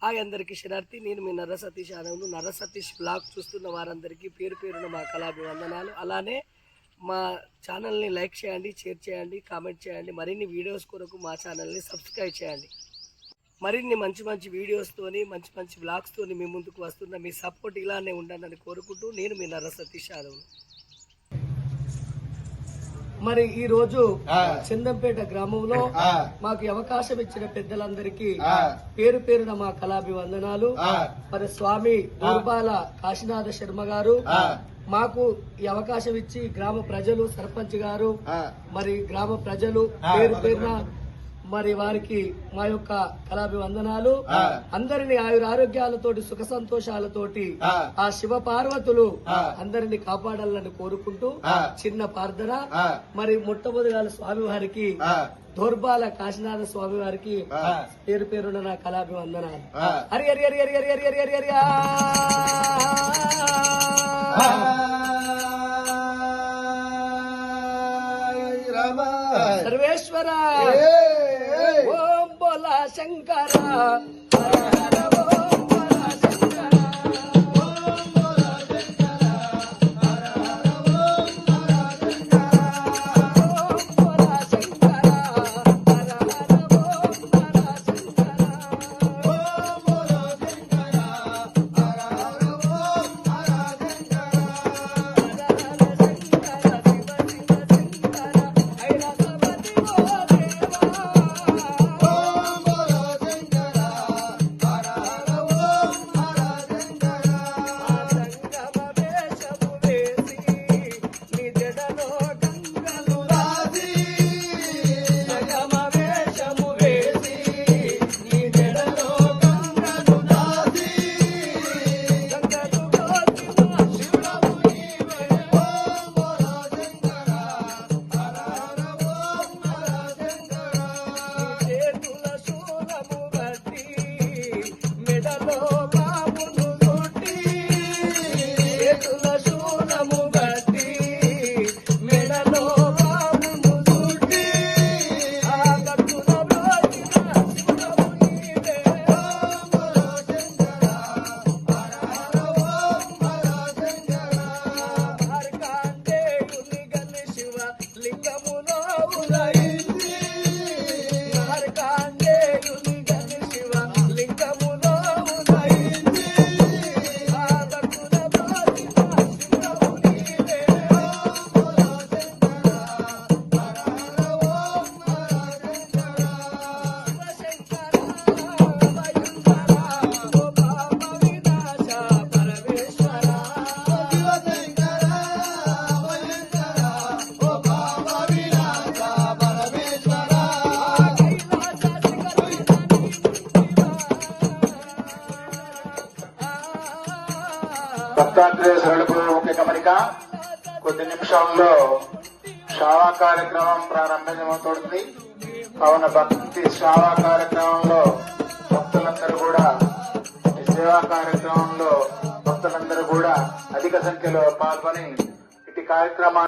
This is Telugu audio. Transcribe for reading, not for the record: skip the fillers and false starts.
హాయ్ అందరికీ శనార్థి. నేను మీ నర్ర సతీష్ యాదవ్ను. నర్ర సతీష్ బ్లాగ్ చూస్తున్న వారందరికీ పేరు పేరున మా కళాభివందనాలు. అలానే మా ఛానల్ని లైక్ చేయండి, షేర్ చేయండి, కామెంట్ చేయండి. మరిన్ని వీడియోస్ కొరకు మా ఛానల్ని సబ్స్క్రైబ్ చేయండి. మరిన్ని మంచి మంచి వీడియోస్తోని మంచి మంచి బ్లాగ్స్తోని మీ ముందుకు వస్తున్న మీ సపోర్ట్ ఇలానే ఉండాలని కోరుకుంటూ నేను మీ నర్ర సతీష్ యాదవ్ను. మరి ఈ రోజు చందంపేట గ్రామంలో మాకు అవకాశం ఇచ్చిన పెద్దలందరికీ పేరు పేరున మా కళాభివందనాలు. మరి స్వామి దూర్బాల కాశీనాథ శర్మ గారు మాకు ఈ అవకాశం ఇచ్చి గ్రామ ప్రజలు, సర్పంచ్ గారు, మరి గ్రామ ప్రజలు పేరు పేరున మరి వారికి మా యొక్క కళాభివందనాలు. అందరినీ ఆయురారోగ్యాలతోటి సుఖ సంతోషాలతోటి ఆ శివ పార్వతులు అందరినీ కాపాడాలని కోరుకుంటూ చిన్న ప్రార్థన. మరి మొట్టమొదటిగా స్వామి వారికి, దోర్బాల కాశీనాథ స్వామి వారికి పేరు పేరున నా కళాభివందనాలు. హరి హరి హరి హరి హరి హరి హరి హరి హరి సర్వేశ్వర ఓం బోలా శంకర. భక్తాంధ్రేయ శరణులు ముఖ్య గమనిక. కొద్ది నిమిషాల్లో సేవా కార్యక్రమం ప్రారంభమవుతుంది. కావున భక్తి సేవా కార్యక్రమంలో భక్తులందరూ కూడా ఈ సేవా కార్యక్రమంలో భక్తులందరూ కూడా అధిక సంఖ్యలో పాల్గొని ఇటు కార్యక్రమాన్ని